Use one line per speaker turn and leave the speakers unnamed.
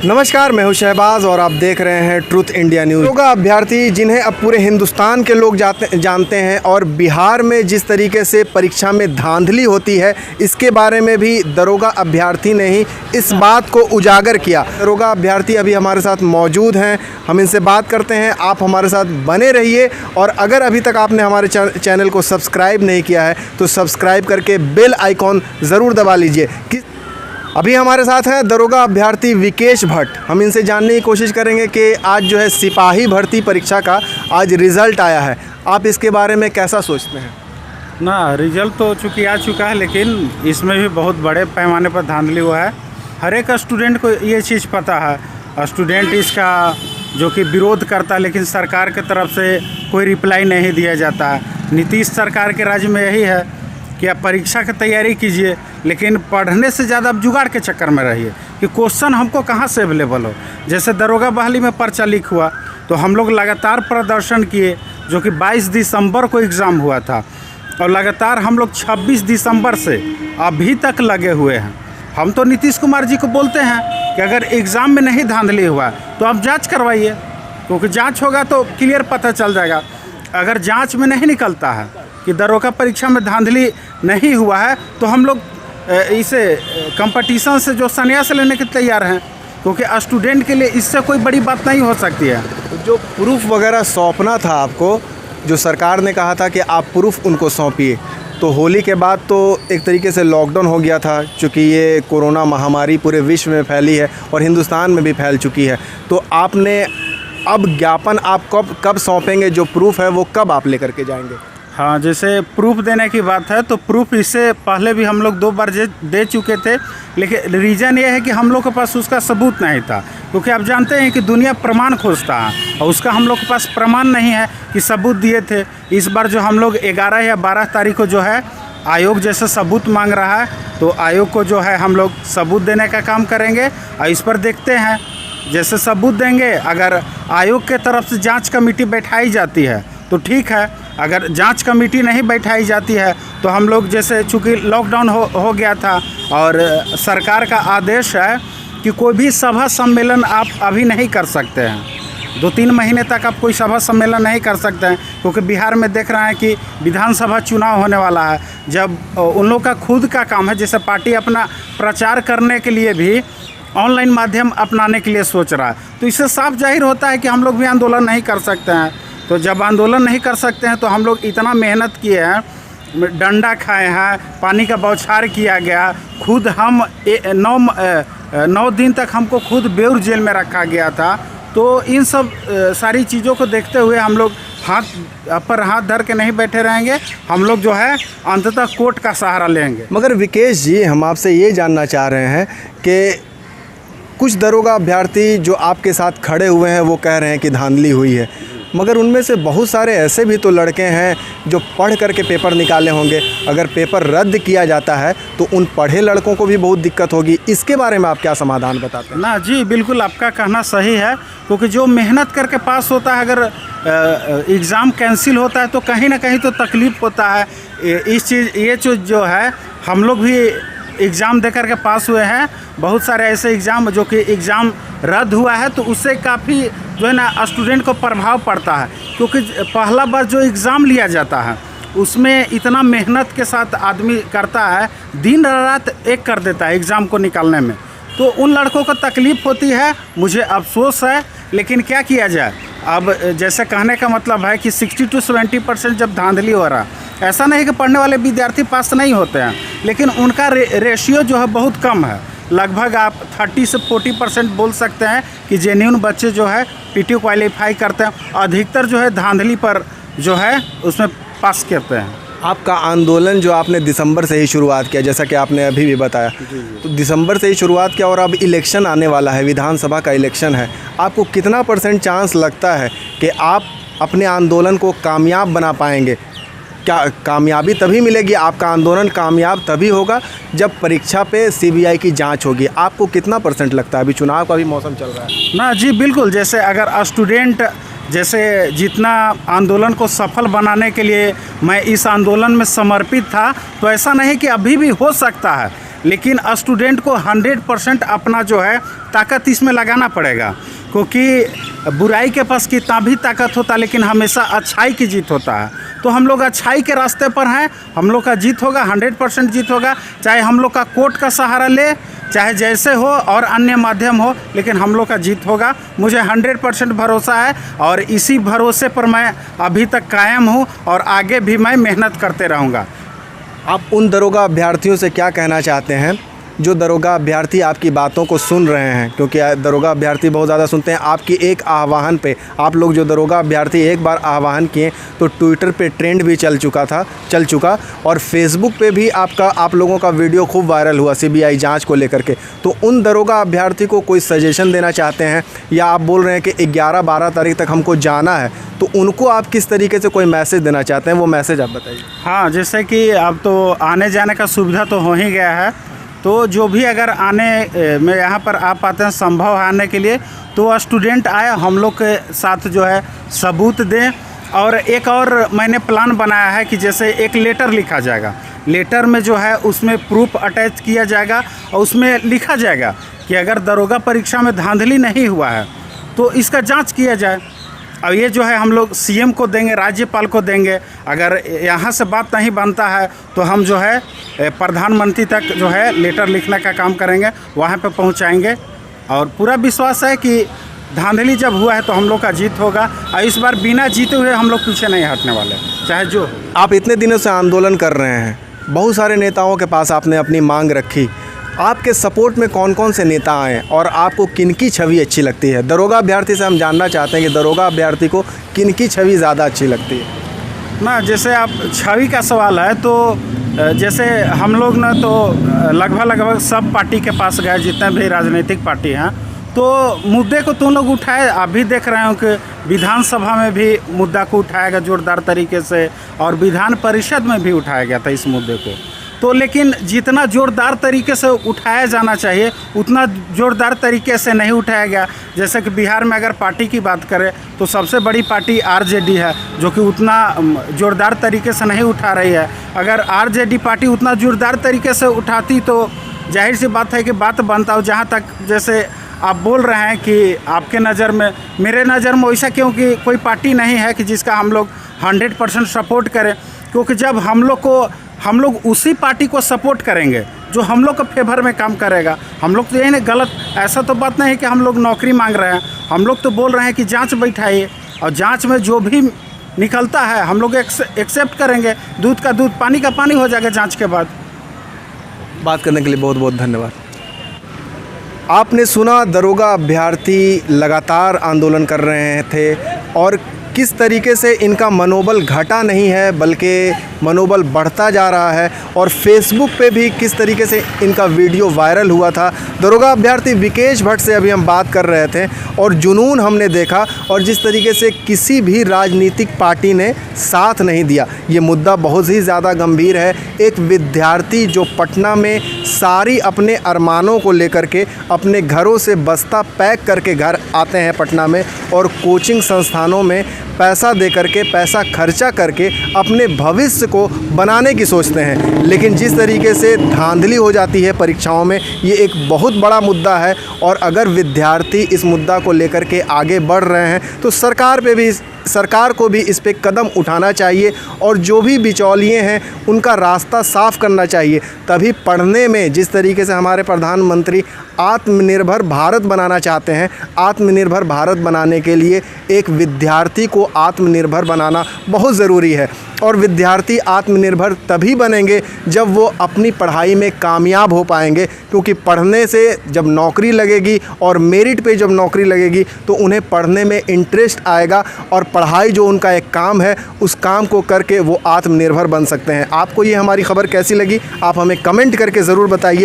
नमस्कार, मैं हूं शहबाज और आप देख रहे हैं ट्रुथ इंडिया न्यूज़। दरोगा अभ्यर्थी जिन्हें अब पूरे हिंदुस्तान के लोग जानते हैं और बिहार में जिस तरीके से परीक्षा में धांधली होती है, इसके बारे में भी दरोगा अभ्यर्थी ने ही इस बात को उजागर किया। दरोगा अभ्यर्थी अभी हमारे साथ मौजूद हैं, हम इनसे बात करते हैं। आप हमारे साथ बने रहिए और अगर अभी तक आपने हमारे चैनल को सब्सक्राइब नहीं किया है तो सब्सक्राइब करके बेल आइकॉन ज़रूर दबा लीजिए। अभी हमारे साथ हैं दरोगा अभ्यर्थी विकेश भट्ट। हम इनसे जानने की कोशिश करेंगे कि आज जो है सिपाही भर्ती परीक्षा का आज रिज़ल्ट आया है, आप इसके बारे में कैसा सोचते हैं?
ना, रिजल्ट तो चूँकि आ चुका है, लेकिन इसमें भी बहुत बड़े पैमाने पर धांधली हुआ है। हर एक स्टूडेंट को ये चीज़ पता है। स्टूडेंट इसका जो कि विरोध करता है, लेकिन सरकार की तरफ से कोई रिप्लाई नहीं दिया जाता है। नीतीश सरकार के राज्य में यही है कि आप परीक्षा की तैयारी कीजिए, लेकिन पढ़ने से ज़्यादा आप जुगाड़ के चक्कर में रहिए कि क्वेश्चन हमको कहाँ से अवेलेबल हो। जैसे दरोगा बहाली में पर्चा लीक हुआ तो हम लोग लगातार प्रदर्शन किए, जो कि 22 दिसंबर को एग्ज़ाम हुआ था और लगातार हम लोग 26 दिसंबर से अभी तक लगे हुए हैं। हम तो नीतीश कुमार जी को बोलते हैं कि अगर एग्ज़ाम में नहीं धांधली हुआ तो आप जाँच करवाइए, क्योंकि जाँच होगा तो क्लियर पता चल जाएगा। अगर जाँच में नहीं निकलता है कि दरोगा परीक्षा में धांधली नहीं हुआ है तो हम लोग इसे कंपटीशन से जो संन्यास लेने के तैयार हैं, क्योंकि स्टूडेंट के लिए इससे कोई बड़ी बात नहीं हो सकती है।
जो प्रूफ वगैरह सौंपना था आपको, जो सरकार ने कहा था कि आप प्रूफ उनको सौंपिए, तो होली के बाद तो एक तरीके से लॉकडाउन हो गया था, चूँकि ये कोरोना महामारी पूरे विश्व में फैली है और हिंदुस्तान में भी फैल चुकी है। तो आपने अब ज्ञापन आप कब सौंपेंगे? जो प्रूफ है वो कब आप लेकर के जाएंगे?
हाँ, जैसे प्रूफ देने की बात है तो प्रूफ इससे पहले भी हम लोग 2 बार दे चुके थे, लेकिन रीज़न ये है कि हम लोग के पास उसका सबूत नहीं था, क्योंकि आप जानते हैं कि दुनिया प्रमाण खोजता है और उसका हम लोग के पास प्रमाण नहीं है कि सबूत दिए थे। इस बार जो हम लोग 11 या 12 तारीख को जो है आयोग जैसे सबूत मांग रहा है, तो आयोग को जो है हम लोग सबूत देने का काम करेंगे और इस पर देखते हैं। जैसे सबूत देंगे, अगर आयोग के तरफ से जाँच कमेटी बैठाई जाती है तो ठीक है, अगर जांच कमेटी नहीं बैठाई जाती है तो हम लोग, जैसे चूँकि लॉकडाउन हो गया था और सरकार का आदेश है कि कोई भी सभा सम्मेलन आप अभी नहीं कर सकते हैं। 2-3 महीने तक आप कोई सभा सम्मेलन नहीं कर सकते हैं, क्योंकि बिहार में देख रहे हैं कि विधानसभा चुनाव होने वाला है। जब उन लोग का खुद का काम है, जैसे पार्टी अपना प्रचार करने के लिए भी ऑनलाइन माध्यम अपनाने के लिए सोच रहा है, तो इससे साफ जाहिर होता है कि हम लोग भी आंदोलन नहीं कर सकते हैं। तो जब आंदोलन नहीं कर सकते हैं तो हम लोग इतना मेहनत किए हैं, डंडा खाए हैं, पानी का बौछार किया गया, खुद हम 9 दिन तक हमको खुद बेउर जेल में रखा गया था। तो इन सब सारी चीज़ों को देखते हुए हम लोग हाथ धर के नहीं बैठे रहेंगे, हम लोग जो है अंततः कोर्ट का सहारा लेंगे।
मगर विकेश जी, हम आपसे ये जानना चाह रहे हैं कि कुछ दरोगा अभ्यर्थी जो आपके साथ खड़े हुए हैं वो कह रहे हैं कि धांधली हुई है, मगर उनमें से बहुत सारे ऐसे भी तो लड़के हैं जो पढ़ करके पेपर निकाले होंगे। अगर पेपर रद्द किया जाता है तो उन पढ़े लड़कों को भी बहुत दिक्कत होगी। इसके बारे में आप क्या समाधान बताते हैं?
ना जी, बिल्कुल आपका कहना सही है, क्योंकि जो मेहनत करके पास होता है, अगर एग्ज़ाम कैंसिल होता है तो कहीं ना कहीं तो तकलीफ़ होता है। ये जो है, हम लोग भी एग्ज़ाम दे कर के पास हुए हैं। बहुत सारे ऐसे एग्ज़ाम जो कि एग्ज़ाम रद्द हुआ है तो उससे काफ़ी जो है ना स्टूडेंट को प्रभाव पड़ता है, क्योंकि पहला बार जो एग्ज़ाम लिया जाता है उसमें इतना मेहनत के साथ आदमी करता है, दिन रात एक कर देता है एग्ज़ाम को निकालने में, तो उन लड़कों को तकलीफ़ होती है। मुझे अफसोस है, लेकिन क्या किया जाए। अब जैसे कहने का मतलब है कि 60 से 70% जब धांधली हो रहा, ऐसा नहीं कि पढ़ने वाले विद्यार्थी पास नहीं होते हैं, लेकिन उनका रेशियो जो है बहुत कम है। लगभग आप 30 से 40% बोल सकते हैं कि जेन्युइन बच्चे जो है पीटी क्वालिफाई करते हैं। अधिकतर जो है धांधली पर जो है उसमें पास करते हैं।
आपका आंदोलन जो आपने दिसंबर से ही शुरुआत किया, जैसा कि आपने अभी भी बताया, तो दिसंबर से ही शुरुआत किया और अब इलेक्शन आने वाला है, विधानसभा का इलेक्शन है। आपको कितना % चांस लगता है कि आप अपने आंदोलन को कामयाब बना पाएंगे? क्या कामयाबी तभी मिलेगी, आपका आंदोलन कामयाब तभी होगा जब परीक्षा पे सीबीआई की जांच होगी। आपको कितना % लगता है? अभी चुनाव का भी मौसम चल रहा है
ना जी, बिल्कुल। जैसे अगर स्टूडेंट जैसे जितना आंदोलन को सफल बनाने के लिए मैं इस आंदोलन में समर्पित था, तो ऐसा नहीं कि अभी भी हो सकता है, लेकिन स्टूडेंट को 100% अपना जो है ताकत इसमें लगाना पड़ेगा, क्योंकि बुराई के पास कितना भी ताकत होता है लेकिन हमेशा अच्छाई की जीत होता है। तो हम लोग अच्छाई के रास्ते पर हैं, हम लोग का जीत होगा, 100% जीत होगा, चाहे हम लोग का कोर्ट का सहारा ले, चाहे जैसे हो और अन्य माध्यम हो, लेकिन हम लोग का जीत होगा। मुझे 100% भरोसा है और इसी भरोसे पर मैं अभी तक कायम हूँ और आगे भी मैं मेहनत करते रहूँगा।
आप उन दरोगा अभ्यर्थियों से क्या कहना चाहते हैं जो दरोगा अभ्यर्थी आपकी बातों को सुन रहे हैं, क्योंकि दरोगा अभ्यर्थी बहुत ज़्यादा सुनते हैं। आपकी एक आह्वान पे आप लोग जो दरोगा अभ्यर्थी एक बार आह्वान किए तो ट्विटर पे ट्रेंड भी चल चुका और फेसबुक पे भी आप लोगों का वीडियो खूब वायरल हुआ सीबीआई जांच को लेकर के। तो उन दरोगा अभ्यर्थी को कोई सजेशन देना चाहते हैं, या आप बोल रहे हैं कि 11-12 तारीख तक हमको जाना है, तो उनको आप किस तरीके से कोई मैसेज देना चाहते हैं, वो मैसेज आप बताइए।
हाँ, जैसे कि अब तो आने जाने का सुविधा तो हो ही गया है, तो जो भी अगर आने में यहाँ पर आ पाते हैं, संभव है आने के लिए, तो स्टूडेंट आए, हम लोग के साथ जो है सबूत दें। और एक और मैंने प्लान बनाया है कि जैसे एक लेटर लिखा जाएगा, लेटर में जो है उसमें प्रूफ अटैच किया जाएगा और उसमें लिखा जाएगा कि अगर दरोगा परीक्षा में धांधली नहीं हुआ है तो इसका जांच किया जाए। और ये जो है हम लोग सीएम को देंगे, राज्यपाल को देंगे। अगर यहाँ से बात नहीं बनता है तो हम जो है प्रधानमंत्री तक जो है लेटर लिखने का काम करेंगे, वहाँ पे पहुँचाएंगे। और पूरा विश्वास है कि धांधली जब हुआ है तो हम लोग का जीत होगा, और इस बार बिना जीते हुए हम लोग पीछे नहीं हटने वाले, चाहे जो।
आप इतने दिनों से आंदोलन कर रहे हैं, बहुत सारे नेताओं के पास आपने अपनी मांग रखी, आपके सपोर्ट में कौन कौन से नेता आए और आपको किनकी छवि अच्छी लगती है? दरोगा अभ्यर्थी से हम जानना चाहते हैं कि दरोगा अभ्यर्थी को किनकी छवि ज़्यादा अच्छी लगती है?
ना, जैसे आप छवि का सवाल है तो जैसे हम लोग ना तो लगभग सब पार्टी के पास गए, जितने भी राजनीतिक पार्टी हैं, तो मुद्दे को तुम लोग उठाए। आप भी देख रहे हो कि विधानसभा में भी मुद्दा को उठाया गया जोरदार तरीके से, और विधान परिषद में भी उठाया गया था इस मुद्दे को। तो लेकिन जितना ज़ोरदार तरीके से उठाया जाना चाहिए उतना ज़ोरदार तरीके से नहीं उठाया गया। जैसे कि बिहार में अगर पार्टी की बात करें तो सबसे बड़ी पार्टी आरजेडी है, जो कि उतना ज़ोरदार तरीके से नहीं उठा रही है। अगर आरजेडी पार्टी उतना ज़ोरदार तरीके से उठाती तो जाहिर सी बात है कि बात बनता हो। जहाँ तक जैसे आप बोल रहे हैं कि आपके नज़र में, मेरे नज़र में वैसा क्योंकि कोई पार्टी नहीं है कि जिसका हम लोग 100% सपोर्ट करें, क्योंकि जब हम लोग उसी पार्टी को सपोर्ट करेंगे जो हम लोग के फेवर में काम करेगा। हम लोग तो यही नहीं, गलत ऐसा तो बात नहीं है कि हम लोग नौकरी मांग रहे हैं, हम लोग तो बोल रहे हैं कि जांच बैठाइए और जांच में जो भी निकलता है हम लोग एक्सेप्ट करेंगे। दूध का दूध, पानी का पानी हो जाएगा जांच के बाद।
बात करने के लिए बहुत बहुत धन्यवाद। आपने सुना, दरोगा अभ्यर्थी लगातार आंदोलन कर रहे थे और किस तरीके से इनका मनोबल घटा नहीं है बल्कि मनोबल बढ़ता जा रहा है, और फेसबुक पे भी किस तरीके से इनका वीडियो वायरल हुआ था। दरोगा अभ्यर्थी विकेश भट्ट से अभी हम बात कर रहे थे और जुनून हमने देखा, और जिस तरीके से किसी भी राजनीतिक पार्टी ने साथ नहीं दिया। ये मुद्दा बहुत ही ज़्यादा गंभीर है। एक विद्यार्थी जो पटना में सारी अपने अरमानों को लेकर के अपने घरों से बस्ता पैक करके घर आते हैं पटना में, और कोचिंग संस्थानों में पैसा दे करके, पैसा खर्चा करके अपने भविष्य को बनाने की सोचते हैं, लेकिन जिस तरीके से धांधली हो जाती है परीक्षाओं में, ये एक बहुत बड़ा मुद्दा है। और अगर विद्यार्थी इस मुद्दा को लेकर के आगे बढ़ रहे हैं तो सरकार को भी इस पे कदम उठाना चाहिए, और जो भी बिचौलिए हैं उनका रास्ता साफ करना चाहिए। तभी पढ़ने में, जिस तरीके से हमारे प्रधानमंत्री आत्मनिर्भर भारत बनाना चाहते हैं, आत्मनिर्भर भारत बनाने के लिए एक विद्यार्थी को आत्मनिर्भर बनाना बहुत ज़रूरी है। और विद्यार्थी आत्मनिर्भर तभी बनेंगे जब वो अपनी पढ़ाई में कामयाब हो पाएंगे, क्योंकि पढ़ने से जब नौकरी लगेगी और मेरिट पे जब नौकरी लगेगी तो उन्हें पढ़ने में इंटरेस्ट आएगा, और पढ़ाई जो उनका एक काम है उस काम को करके वो आत्मनिर्भर बन सकते हैं। आपको ये हमारी खबर कैसी लगी, आप हमें कमेंट करके ज़रूर बताइए।